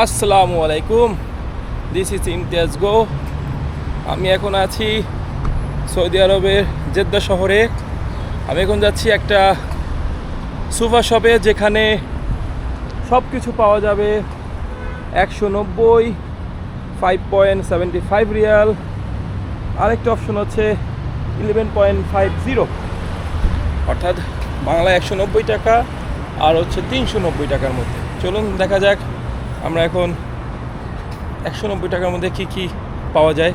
আসসালামু আলাইকুম, this is Imtiaz গো। আমি এখন আছি সৌদি আরবের জেদ্দা শহরে। আমি এখন যাচ্ছি একটা সোফা শপে, যেখানে সব কিছু পাওয়া যাবে 190, 5.75 রিয়াল। আরেকটা অপশন হচ্ছে 11.50, অর্থাৎ বাংলায় 190 টাকা আর হচ্ছে 390 টাকার মধ্যে। চলুন দেখা যাক আমরা এখন 190 টাকার মধ্যে কি কি পাওয়া যায়।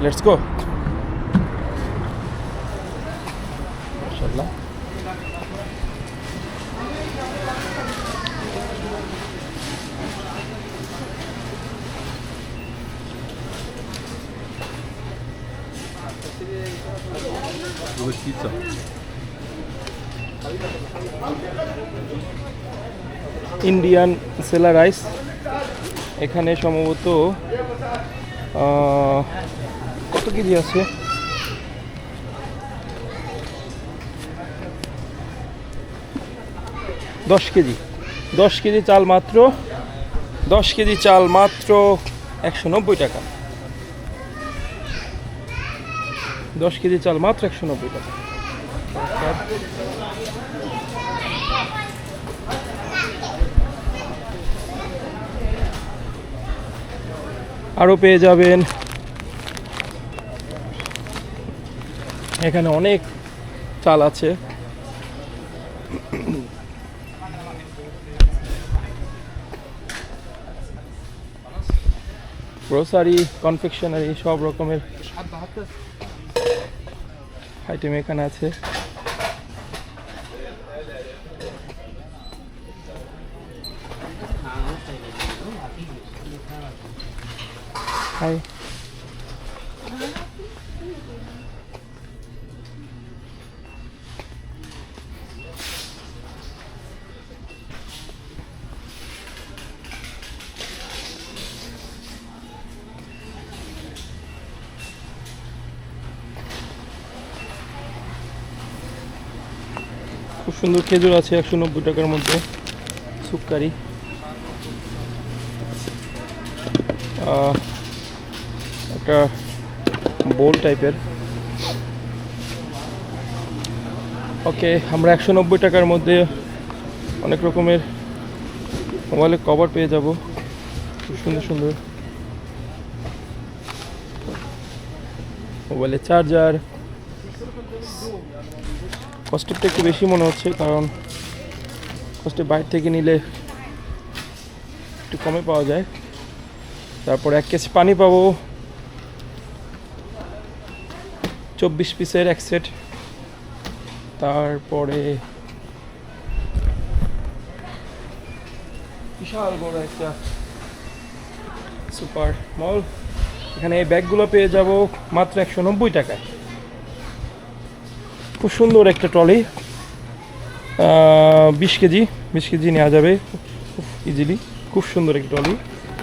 Let's go. মাশাআল্লাহ, ইন্ডিয়ান সেলা রাইস। এখানে সম্ভবত কত কেজি আছে? 10 কেজি। 10 কেজি চাল মাত্র 10 কেজি চাল মাত্র 190 টাকা। 10 কেজি চাল মাত্র 190 টাকা। আরও পেয়ে যাবেন এখানে অনেক চাল আছে। গ্রোসারি, কনফেকশনারি, সব রকমের আইটেম এখানে আছে। হাই, খুব সুন্দর খেজুর আছে 190 টাকার মধ্যে। সুক্কারি, একটা বোল টাইপের। ওকে, আমরা 190 টাকার মধ্যে অনেক রকমের মোবাইলের কভার পেয়ে যাব, খুব সুন্দর সুন্দর মোবাইলের চার্জার। কস্টেরটা একটু বেশি মনে হচ্ছে, কারণ কস্টে বাইরে থেকে নিলে একটু কমে পাওয়া যায়। তারপর 1 কেজি পানি পাবো, 24 পিসের এক সেট। তারপরে বিশাল বড় একটা সুপার মল। এখানে এই ব্যাগগুলো পেয়ে যাব মাত্র 190 টাকায়। খুব সুন্দর একটা ট্রলি, 20 কেজি নেওয়া যাবে খুব ইজিলি। খুব সুন্দর একটা ট্রলি,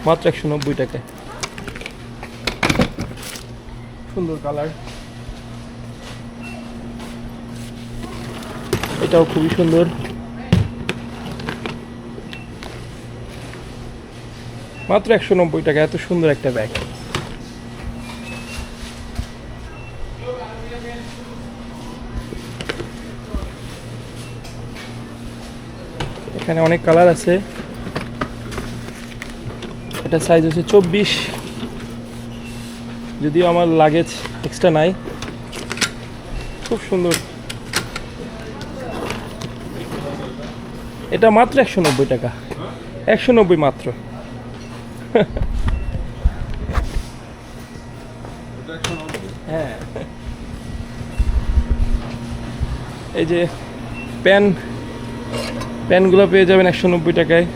মাত্র 190 টাকায়। সুন্দর কালার, এটাও খুবই সুন্দর। মাত্র 190 টাকা, এত সুন্দর একটা ব্যাগ। এখানে অনেক কালার আছে। এটা সাইজ হচ্ছে 24, যদিও আমার লাগেজ এক্সট্রা নাই। খুব সুন্দর, এটা মাত্র 190 টাকা। 190 মাত্র। হ্যাঁ, এই যে প্যানগুলো পেয়ে যাবেন 190 টাকায়।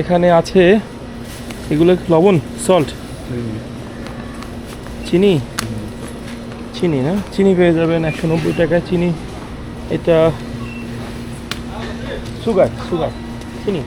এখানে আছে এগুলো লবণ, সল্ট, চিনি। চিনি না, চিনি পেয়ে যাবেন 190 টাকায়। চিনি, এটা সুগার চিনি।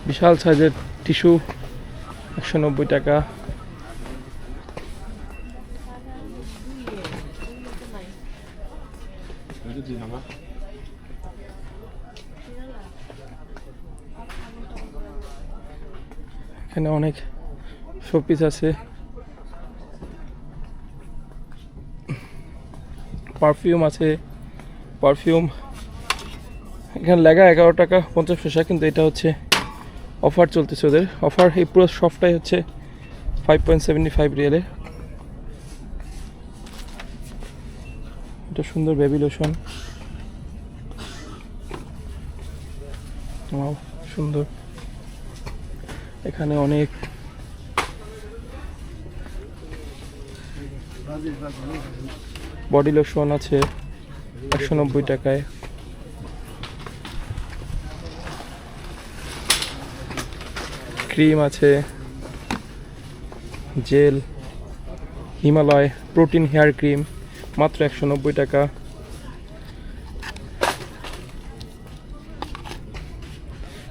বিশাল সাইজের টিস্যু 190 টাকা। এখানে অনেক শোপিস আছে, পারফিউম আছে। পারফিউম এখানে লেখা 11 টাকা 50 পয়সা, কিন্তু এটা হচ্ছে অফার চলতেছে ওদের। অফার এই পুরো শপটাই হচ্ছে 5.75 রিয়ালে। এটা সুন্দর বেবি লোশন, সুন্দর। এখানে অনেক বডি লোশন আছে 190 টাকায়। ক্রিম আছে, gel, Himalaya protein hair cream মাত্র 190 টাকা।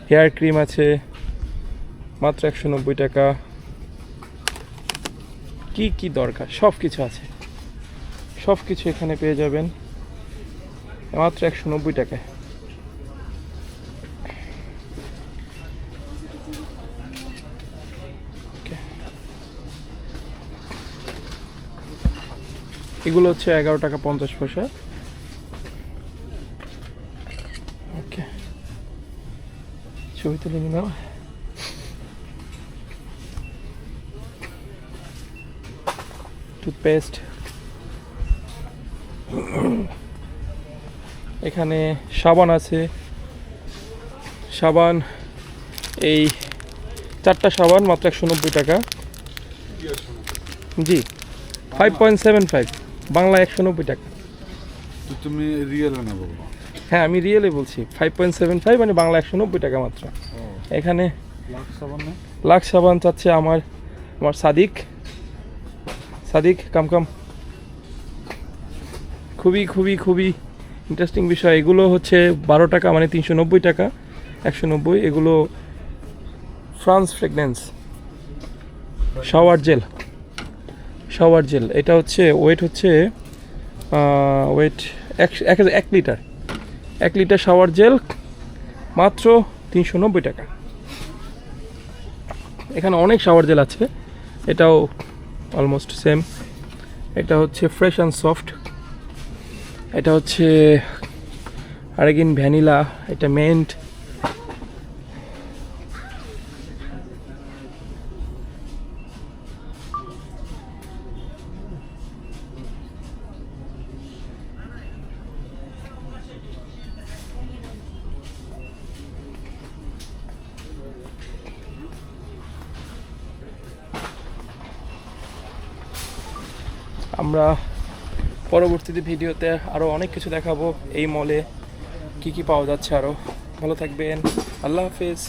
হেয়ার ক্রিম আছে মাত্র 190 টাকা। কি কি দরকার সব কিছু আছে, সব কিছু এখানে পেয়ে যাবেন মাত্র 190 টাকায়। এগুলো হচ্ছে 11 টাকা 50 পয়সা। ওকে, ছবি তুলে নিলাম। টুথপেস্ট, এখানে সাবান আছে। সাবান এই 4টা সাবান মাত্র 190 টাকা। জি 5.75 বাংলা 190 টাকা। তুমি রিয়েলে না বলবো? হ্যাঁ আমি রিয়েলে বলছি, 5.75 মানে বাংলা 190 টাকা মাত্র। এখানে লাক্স সাবান চাচ্ছে আমার সাদিক কাম। খুবই খুবই খুবই ইন্টারেস্টিং বিষয়। এগুলো হচ্ছে 12 টাকা মানে 390 টাকা 190। এগুলো ফ্রান্স ফ্রেগনেন্স শাওয়ার জেল। এটা হচ্ছে ওয়েট হচ্ছে 1 লিটার। 1 লিটার শাওয়ার জেল মাত্র 390 টাকা। এখানে অনেক শাওয়ার জেল আছে, এটাও অলমোস্ট সেম। এটা হচ্ছে ফ্রেশ অ্যান্ড সফট, এটা হচ্ছে আরেগিন ভ্যানিলা, এটা মেন্ট। আমরা পরবর্তীতে ভিডিওতে আরও অনেক কিছু দেখাবো এই মলে কি কি পাওয়া যাচ্ছে আরও। ভালো থাকবেন, আল্লাহ হাফেজ।